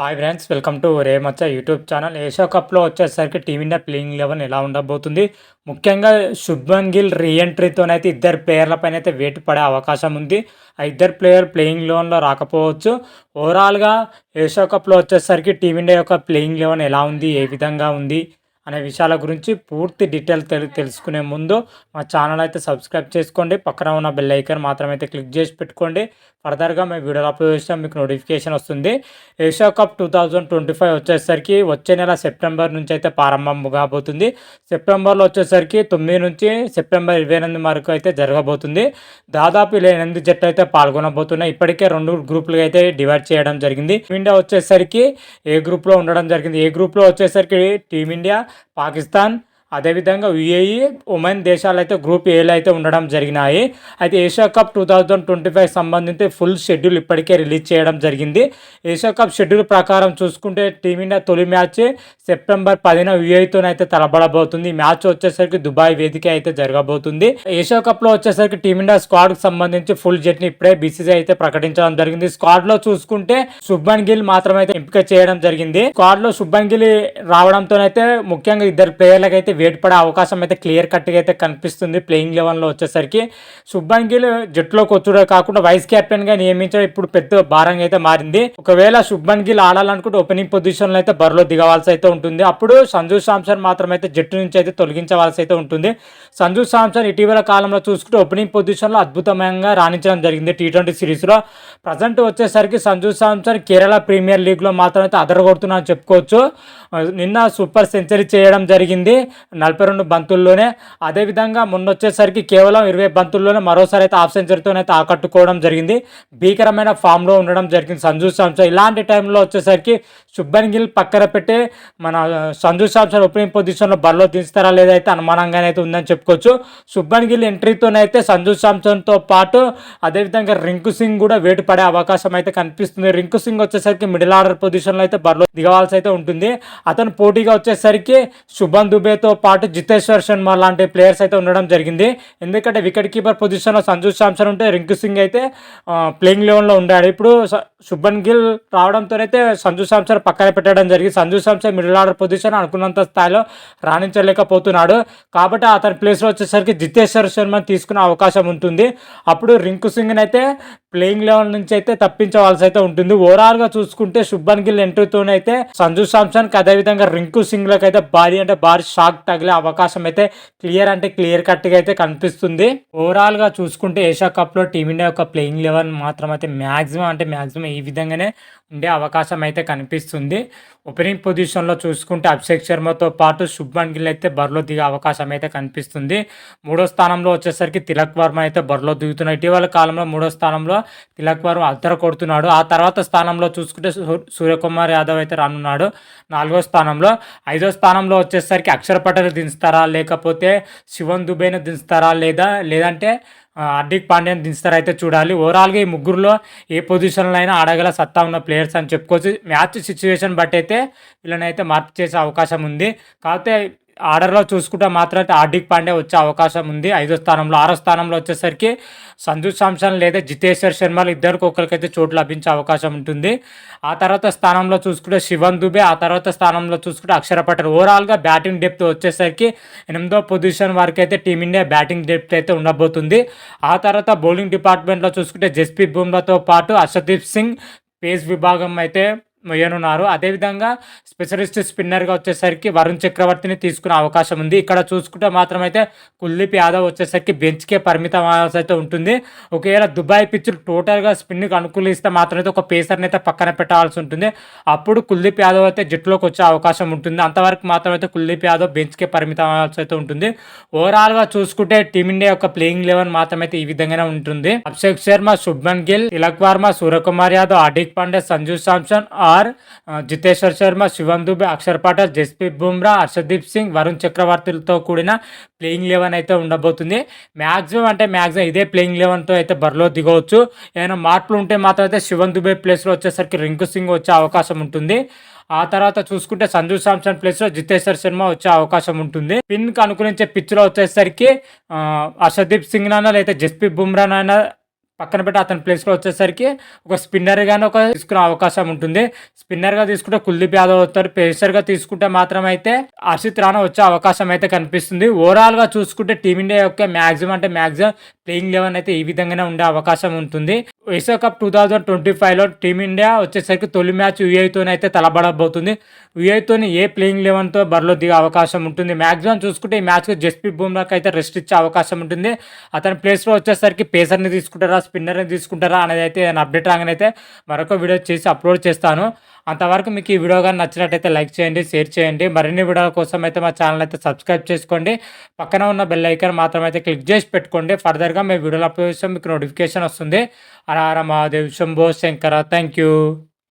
Hi friends, welcome to రేమచ్చ YouTube channel. Asia కప్లో వచ్చేసరికి టీమిండియా ప్లేయింగ్ 11 ఎలా ఉండబోతుంది? ముఖ్యంగా శుభ్మన్ గిల్ రీఎంట్రీతోనైతే ఇద్దరు ప్లేయర్లపైన అయితే వేటు పడే అవకాశం ఉంది. ఆ ఇద్దరు ప్లేయర్ ప్లేయింగ్ 11లో రాకపోవచ్చు. ఓవరాల్గా ఏషియా కప్లో వచ్చేసరికి టీమిండియా యొక్క ప్లేయింగ్ 11 ఎలా ఉంది, ఏ విధంగా ఉంది అనే విషయాల గురించి పూర్తి డీటెయిల్ తెలుసుకునే ముందు మా ఛానల్ అయితే సబ్స్క్రైబ్ చేసుకోండి. పక్కన ఉన్న బెల్ ఐకాన్ మాత్రం అయితే క్లిక్ చేసి పెట్టుకోండి. ఫర్దర్గా మేము వీడియోలు అప్లోడ్ చేసినా మీకు నోటిఫికేషన్ వస్తుంది. ఏషియా కప్ 2025 వచ్చేసరికి వచ్చే నెల సెప్టెంబర్ నుంచి అయితే ప్రారంభం కాబోతుంది. సెప్టెంబర్లో వచ్చేసరికి 9 నుంచి సెప్టెంబర్ 28 వరకు అయితే జరగబోతుంది. దాదాపు ఇలా 8 జట్లు అయితే పాల్గొనబోతున్నాయి. ఇప్పటికే 2 గ్రూపులుగా అయితే డివైడ్ చేయడం జరిగింది. టీమిండియా వచ్చేసరికి ఏ గ్రూప్లో ఉండడం జరిగింది. ఏ గ్రూప్లో వచ్చేసరికి టీమిండియా, పాకిస్తాన్, అదేవిధంగా యుఏఈ, ఒమన్ దేశాలు అయితే గ్రూప్ ఏలో అయితే ఉండడం జరిగినాయి. అయితే ఏషియా కప్ 2025 సంబంధించి ఫుల్ షెడ్యూల్ ఇప్పటికే రిలీజ్ చేయడం జరిగింది. ఏషియా కప్ షెడ్యూల్ ప్రకారం చూసుకుంటే టీమిండియా తొలి మ్యాచ్ సెప్టెంబర్ 10న యుఏఈతోనైతే తలబడబోతుంది. ఈ మ్యాచ్ వచ్చేసరికి దుబాయ్ వేదిక అయితే జరగబోతుంది. ఏషియా కప్లో వచ్చేసరికి టీమిండియా స్క్వాడ్కి సంబంధించి ఫుల్ జట్ని ఇప్పుడే బీసీసీఐ అయితే ప్రకటించడం జరిగింది. స్క్వాడ్లో చూసుకుంటే శుభ్మన్ గిల్ మాత్రమైతే ఎంపిక చేయడం జరిగింది. స్క్వాడ్లో శుభ్మన్ గిల్ రావడంతోనైతే ముఖ్యంగా ఇద్దరు ప్లేయర్లకు అయితే వేటు పడే అవకాశం అయితే క్లియర్ కట్గా అయితే కనిపిస్తుంది. ప్లేయింగ్ 11లో వచ్చేసరికి శుభ్మన్ గిల్ జట్టులోకి వచ్చుడే కాకుండా వైస్ కెప్టెన్ గా నియమించడం ఇప్పుడు పెద్ద భారంగా అయితే మారింది. ఒకవేళ శుభ్మన్ గిల్ ఆడాలనుకుంటే ఓపెనింగ్ పొజిషన్ లో అయితే బరిలో దిగవలసి అయితే ఉంటుంది. అప్పుడు సంజు శాంసన్ మాత్రం అయితే జట్టు నుంచి అయితే తొలగించవలసి అయితే ఉంటుంది. సంజు శాంసన్ ఇటీవల కాలంలో చూసుకుంటే ఓపెనింగ్ పొజిషన్ లో అద్భుతంగా రాణించడం జరిగింది. T20 సిరీస్ లో ప్రజెంట్ వచ్చేసరికి సంజు శాంసన్ కేరళ ప్రీమియర్ లీగ్ లో మాత్రం అయితే అదరగొడుతున్నా అని చెప్పుకోవచ్చు. నిన్న సూపర్ సెంచరీ చేయడం జరిగింది 42 బంతుల్లోనే. అదేవిధంగా మొన్న వచ్చేసరికి కేవలం 20 బంతుల్లోనే మరోసారి అయితే హాఫ్ సెంచరీతోనైతే ఆకట్టుకోవడం జరిగింది. భీకరమైన ఫామ్లో ఉండడం జరిగింది సంజు శాంసన్. ఇలాంటి టైంలో వచ్చేసరికి శుభ్మన్ గిల్ పక్కన పెట్టి మన సంజు శాంసన్ ఓపెనింగ్ పొజిషన్లో బరిలో దించుతారా లేదైతే అనుమానంగానే అయితే ఉందని చెప్పుకోవచ్చు. శుభ్మన్ గిల్ ఎంట్రీతోనైతే సంజు శాంసన్తో పాటు అదేవిధంగా రింకు సింగ్ కూడా వేటు పడే అవకాశం అయితే కనిపిస్తుంది. రింకు సింగ్ వచ్చేసరికి మిడిల్ ఆర్డర్ పొజిషన్లో అయితే బరిలో దిగవాల్సి అయితే ఉంటుంది. అతను పోటీగా వచ్చేసరికి శుభన్ దుబేతో పాటు జితేశ్వర్ శర్మ లాంటి ప్లేయర్స్ అయితే ఉండడం జరిగింది. ఎందుకంటే వికెట్ కీపర్ పొజిషన్లో సంజు శాంసన్ ఉంటే రింకు సింగ్ అయితే ప్లేయింగ్ 11లో ఉండాడు. ఇప్పుడు శుభన్ గిల్ రావడంతో అయితే సంజు శాంసన్ పక్కన పెట్టడం జరిగింది. Sanju Samson middle order position అనుకున్నంత స్థాయిలో రాణించలేకపోతున్నాడు. కాబట్టి అతని ప్లేస్లో వచ్చేసరికి జితేశ్వర్ శర్మని తీసుకునే అవకాశం ఉంటుంది. అప్పుడు రింకు సింగ్ని అయితే ప్లేయింగ్ 11 నుంచి అయితే తప్పించవలసి అయితే ఉంటుంది. ఓవరాల్గా చూసుకుంటే శుభన్ గిల్ ఎంట్రీతోనైతే సంజు శాంసన్కి అదేవిధంగా రింకు సింగ్లకు అయితే భారీ షాక్ తగిలే అవకాశం అయితే క్లియర్ కట్గా అయితే కనిపిస్తుంది. ఓవరాల్గా చూసుకుంటే ఏషియా కప్లో టీమిండియా యొక్క ప్లేయింగ్ 11 మాత్రం అయితే మ్యాక్సిమం ఈ విధంగానే ఉండే అవకాశం అయితే కనిపిస్తుంది. ఓపెనింగ్ పొజిషన్లో చూసుకుంటే అభిషేక్ శర్మతో పాటు శుభ్మన్ గిల్ అయితే బరిలో దిగే అవకాశం అయితే కనిపిస్తుంది. 3వ స్థానంలో వచ్చేసరికి తిలక్ వర్మ అయితే బరిలో దిగుతున్నాడు. ఇటీవల కాలంలో 3వ స్థానంలో తిలక్ వర్మ అద్దర కొడుతున్నాడు. ఆ తర్వాత స్థానంలో చూసుకుంటే సూర్యకుమార్ యాదవ్ అయితే రానున్నాడు 4వ స్థానంలో. 5వ స్థానంలో వచ్చేసరికి అక్షర్ పటేల్ దించుతారా, లేకపోతే శివన్ దుబేని దించుతారా, లేదంటే హార్దిక్ పాండ్యాని దించుతారా అయితే చూడాలి. ఓవరాల్గా ఈ ముగ్గురులో ఏ పొజిషన్లో అయినా ఆడగల సత్తా ఉన్న ప్లేయర్స్ అని చెప్పుకోవచ్చు. మ్యాచ్ సిచ్యువేషన్ బట్టి అయితే వీళ్ళనైతే మార్పు చేసే అవకాశం ఉంది. కాకపోతే ఆర్డర్లో చూసుకుంటే మాత్రం అయితే హార్దిక్ పాండ్యా వచ్చే అవకాశం ఉంది 5వ స్థానంలో. 6వ స్థానంలో వచ్చేసరికి సంజు శాంసన్ లేదా జితేశ్వర్ శర్మలు ఇద్దరికి ఒకరికైతే చోటు లభించే అవకాశం ఉంటుంది. ఆ తర్వాత స్థానంలో చూసుకుంటే శివన్ దుబే, ఆ తర్వాత స్థానంలో చూసుకుంటే అక్షర్ పటేల్. ఓవరాల్గా బ్యాటింగ్ డెప్త్ వచ్చేసరికి 8వ పొజిషన్ వరకు అయితే టీమిండియా బ్యాటింగ్ డెప్త్ అయితే ఉండబోతుంది. ఆ తర్వాత బౌలింగ్ డిపార్ట్మెంట్లో చూసుకుంటే జస్ప్రీత్ బుమ్రాతో పాటు హర్షదీప్ సింగ్ పేస్ విభాగం అయితే మొయ్యనున్నారు. అదేవిధంగా స్పెషలిస్ట్ స్పిన్నర్గా వచ్చేసరికి వరుణ్ చక్రవర్తిని తీసుకునే అవకాశం ఉంది. ఇక్కడ చూసుకుంటే మాత్రం అయితే కుల్దీప్ యాదవ్ వచ్చేసరికి బెంచ్కే పరిమితం అవ్వాల్సి అయితే ఉంటుంది. ఒకవేళ దుబాయ్ పిచ్చులు టోటల్గా స్పిన్కి అనుకూలిస్తే మాత్రం అయితే ఒక పేసర్ని అయితే పక్కన పెట్టాల్సి ఉంటుంది. అప్పుడు కుల్దీప్ యాదవ్ అయితే జట్టులోకి వచ్చే అవకాశం ఉంటుంది. అంతవరకు మాత్రం అయితే కుల్దీప్ యాదవ్ బెంచ్కే పరిమితం అవ్వాల్సి అయితే ఉంటుంది. ఓవరాల్గా చూసుకుంటే టీమిండియా యొక్క ప్లేయింగ్ 11 మాత్రం అయితే ఈ విధంగానే ఉంటుంది. అభిషేక్ శర్మ, శుభ్మన్ గిల్, తిలక్ వర్మ, సూర్యకుమార్ యాదవ్, హార్దిక్ పాండ్యా, సంజు శాంసన్, జితేశ్వర్ శర్మ, శివన్ దుబే, అక్షర్ పటేల్, జస్ప్రీత్ బుమ్రా, హర్షదీప్ సింగ్, వరుణ్ చక్రవర్తితో కూడిన ప్లేయింగ్ 11 అయితే ఉండబోతుంది. మ్యాక్సిమం ఇదే ప్లేయింగ్ 11తో అయితే బరిలో దిగవచ్చు. ఏమైనా మార్పులు ఉంటే మాత్రం అయితే శివన్ దుబే ప్లేస్లో వచ్చేసరికి రింకు సింగ్ వచ్చే అవకాశం ఉంటుంది. ఆ తర్వాత చూసుకుంటే సంజు శాంసన్ ప్లేస్లో జితేశ్వర్ శర్మ వచ్చే అవకాశం ఉంటుంది. పిన్కి అనుకూలించే పిచ్లో వచ్చేసరికి హర్షదీప్ సింగ్ నైనా లేదా జస్ప్రీత్ బుమ్రానైనా పక్కన పెట్టి అతని ప్లేస్లో వచ్చేసరికి ఒక స్పిన్నర్ గానీ ఒక తీసుకునే అవకాశం ఉంటుంది. స్పిన్నర్గా తీసుకుంటే కుల్దీప్ యాదవ్ వస్తారు. పేసర్గా తీసుకుంటే మాత్రం అయితే హర్షిత్ రాణా వచ్చే అవకాశం అయితే కనిపిస్తుంది. ఓవరాల్గా చూసుకుంటే టీమిండియా యొక్క మ్యాక్సిమం ప్లేయింగ్ 11 అయితే ఈ విధంగానే ఉండే అవకాశం ఉంటుంది. ఏషియా కప్ 2025లో టీమిండియా వచ్చేసరికి తొలి మ్యాచ్ యూఏఈతోనైతే తలబడబోతుంది. యూఏఈతోని ఏ ప్లేయింగ్ 11తో బరిలో దిగే అవకాశం ఉంటుంది. మ్యాక్సిమం చూసుకుంటే ఈ మ్యాచ్కి జస్ప్రీత్ బుమ్రాకి అయితే రెస్ట్ ఇచ్చే అవకాశం ఉంటుంది. అతని ప్లేస్లో వచ్చేసరికి పేసర్ని తీసుకుంటారా, స్పిన్నర్ని తీసుకుంటారా అనేది అయితే నేను అప్డేట్ రాగానైతే మరొక వీడియో చేసి అప్లోడ్ చేస్తాను. అంతవరకు మీకు ఈ వీడియో కానీ నచ్చినట్టయితే లైక్ చేయండి, షేర్ చేయండి. మరిన్ని వీడియోల కోసం అయితే మా ఛానల్ అయితే సబ్స్క్రైబ్ చేసుకోండి. పక్కన ఉన్న బెల్ ఐకాన్ మాత్రం అయితే క్లిక్ చేసి పెట్టుకోండి. ఫర్దర్గా మేము వీడియోలు అప్లోడ్ చేస్తే మీకు నోటిఫికేషన్ వస్తుంది. హర హర మహాదేవ్, శంభో శంకర. Thank you.